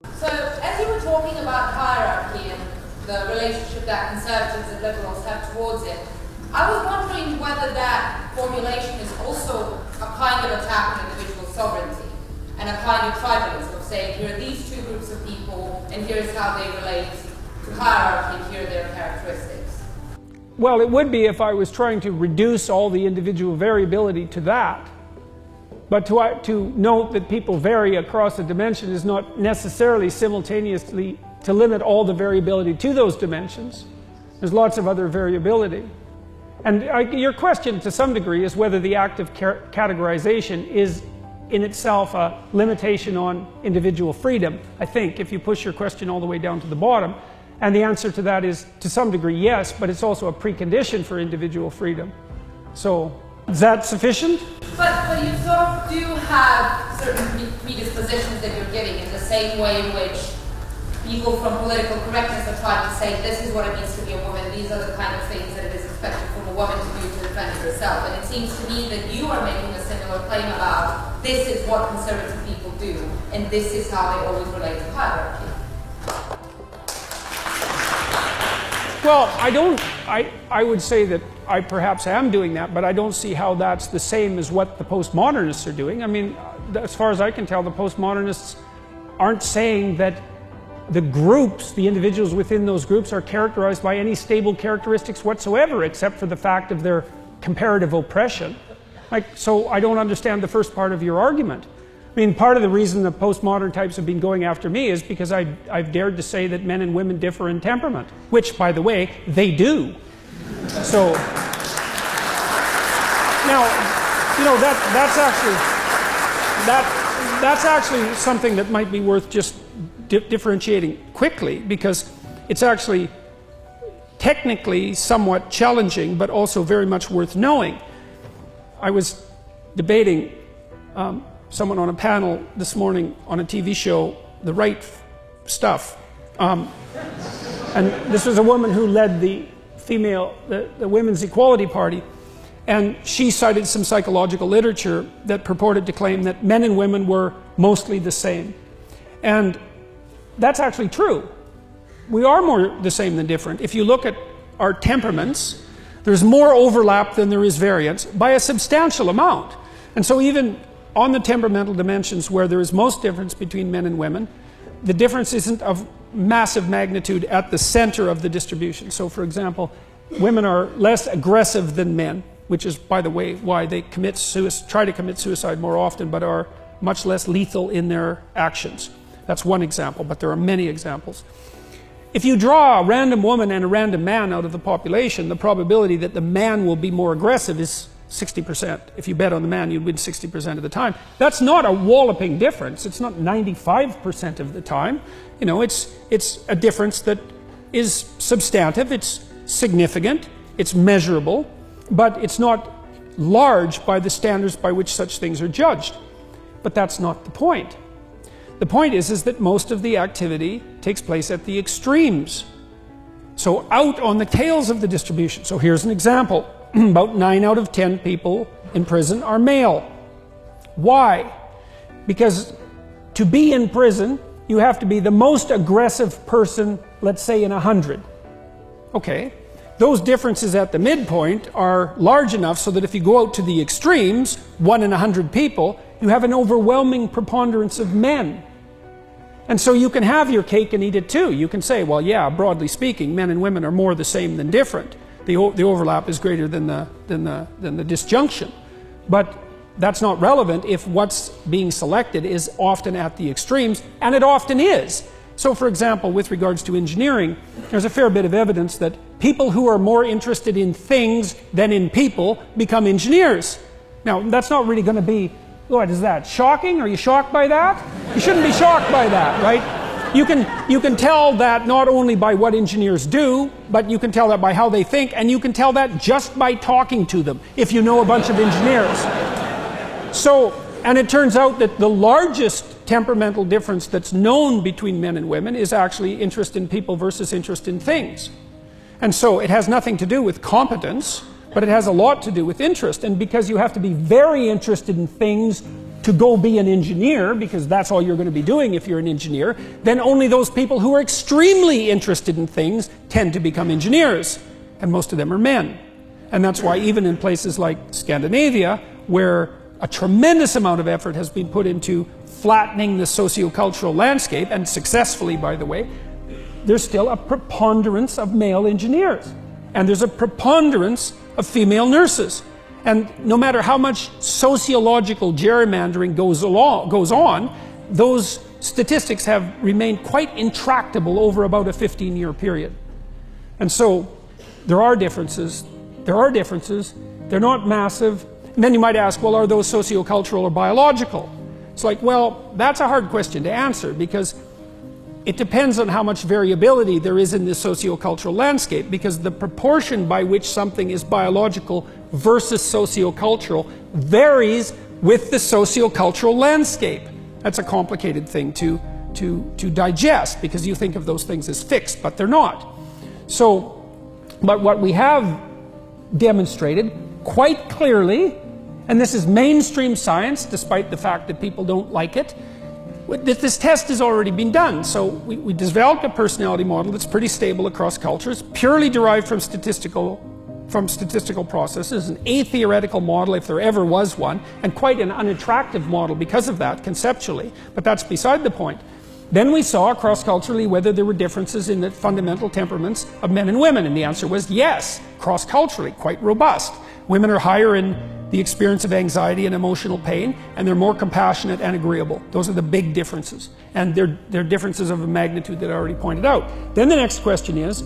So, as you were talking about hierarchy and the relationship that conservatives and liberals have towards it, I was wondering whether that formulation is also a kind of attack on individual sovereignty and a kind of tribalism of saying, here are these two groups of people and here's how they relate to hierarchy, here are their characteristics. Well, it would be if I was trying to reduce all the individual variability to that. But to note that people vary across a dimension is not necessarily simultaneously to limit all the variability to those dimensions. There's lots of other variability. And your question to some degree is whether the act of categorization is in itself a limitation on individual freedom, I think, if you push your question all the way down to the bottom. And the answer to that is, to some degree, yes, but it's also a precondition for individual freedom. So, is that sufficient? But you sort of do have certain predispositions that you're giving in the same way in which people from political correctness are trying to say, this is what it means to be a woman, these are the kind of things that it is expected from a woman to do to defend herself. And it seems to me that you are making a similar claim about, this is what conservative people do, and this is how they always relate to hierarchy. Well, I would say that I perhaps am doing that, but I don't see how that's the same as what the postmodernists are doing. I mean, as far as I can tell, the postmodernists aren't saying that the groups, the individuals within those groups, are characterized by any stable characteristics whatsoever, except for the fact of their comparative oppression. So I don't understand the first part of your argument. I mean, part of the reason the postmodern types have been going after me is because I've dared to say that men and women differ in temperament, which, by the way, they do. So, now, you know, that's actually something that might be worth just differentiating quickly, because it's actually technically somewhat challenging, but also very much worth knowing. I was debating someone on a panel this morning on a TV show, The Right Stuff. And this was a woman who led the Women's Equality Party. And she cited some psychological literature that purported to claim that men and women were mostly the same. And that's actually true. We are more the same than different. If you look at our temperaments, there's more overlap than there is variance by a substantial amount. And so even on the temperamental dimensions where there is most difference between men and women, the difference isn't of massive magnitude at the center of the distribution. So, for example, women are less aggressive than men, which is, by the way, why they try to commit suicide more often, but are much less lethal in their actions. That's one example, but there are many examples. If you draw a random woman and a random man out of the population, the probability that the man will be more aggressive is 60%. If you bet on the man, you'd win 60% of the time. That's not a walloping difference. It's not 95% of the time. You know, it's a difference that is substantive, it's significant, it's measurable, but it's not large by the standards by which such things are judged. But that's not the point. The point is that most of the activity takes place at the extremes. So out on the tails of the distribution. So here's an example. About 9 out of 10 people in prison are male. Why? Because to be in prison, you have to be the most aggressive person, let's say, in 100. Okay. Those differences at the midpoint are large enough so that if you go out to the extremes, 1 in 100 people, you have an overwhelming preponderance of men. And so you can have your cake and eat it too. You can say, well, yeah, broadly speaking, men and women are more the same than different. The overlap is greater than the disjunction. But that's not relevant if what's being selected is often at the extremes, and it often is. So, for example, with regards to engineering, there's a fair bit of evidence that people who are more interested in things than in people become engineers. Now, that's not really going to be, what is that, shocking? Are you shocked by that? You shouldn't be shocked by that, right? You can tell that not only by what engineers do, but you can tell that by how they think, and you can tell that just by talking to them, if you know a bunch of engineers. So, and it turns out that the largest temperamental difference that's known between men and women is actually interest in people versus interest in things. And so it has nothing to do with competence, but it has a lot to do with interest. And because you have to be very interested in things to go be an engineer, because that's all you're going to be doing if you're an engineer, then only those people who are extremely interested in things tend to become engineers. And most of them are men. And that's why even in places like Scandinavia, where a tremendous amount of effort has been put into flattening the sociocultural landscape, and successfully, by the way, there's still a preponderance of male engineers. And there's a preponderance of female nurses. And no matter how much sociological gerrymandering goes on, those statistics have remained quite intractable over about a 15-year period. And so there are differences. There are differences. They're not massive. And then you might ask, well, are those sociocultural or biological? It's like, well, that's a hard question to answer, because it depends on how much variability there is in the sociocultural landscape, because the proportion by which something is biological versus sociocultural varies with the sociocultural landscape. That's a complicated thing to digest, because you think of those things as fixed, but they're not. So, but what we have demonstrated quite clearly, and this is mainstream science, despite the fact that people don't like it, this test has already been done. So we developed a personality model that's pretty stable across cultures, purely derived from statistical processes, an atheoretical model if there ever was one, and quite an unattractive model because of that, conceptually, but that's beside the point. Then we saw cross-culturally whether there were differences in the fundamental temperaments of men and women, and the answer was yes, cross-culturally, quite robust. Women are higher in the experience of anxiety and emotional pain, and they're more compassionate and agreeable. Those are the big differences. And they're differences of a magnitude that I already pointed out. Then the next question is,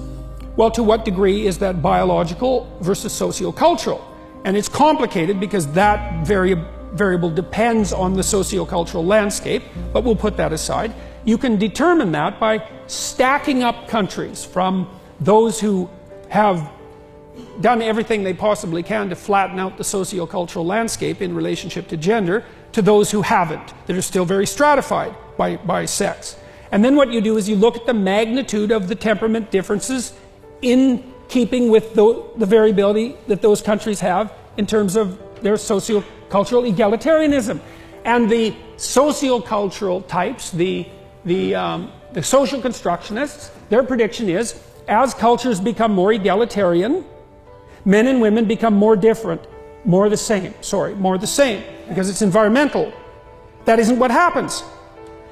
well, to what degree is that biological versus sociocultural? And it's complicated because that variable depends on the sociocultural landscape, but we'll put that aside. You can determine that by stacking up countries from those who have done everything they possibly can to flatten out the sociocultural landscape in relationship to gender, to those who haven't, that are still very stratified by sex. And then what you do is you look at the magnitude of the temperament differences in keeping with the variability that those countries have in terms of their sociocultural egalitarianism. And the sociocultural types, the social constructionists, their prediction is, as cultures become more egalitarian, men and women become more different, more the same, because it's environmental. That isn't what happens.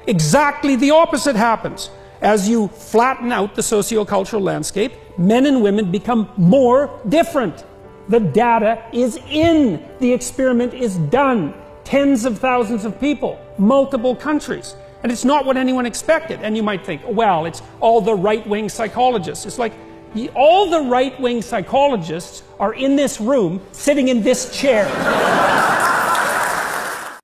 Exactly the opposite happens. As you flatten out the sociocultural landscape, men and women become more different. The data is in. The experiment is done. Tens of thousands of people, multiple countries. And it's not what anyone expected. And you might think, well, it's all the right-wing psychologists. It's like, all the right-wing psychologists are in this room, sitting in this chair.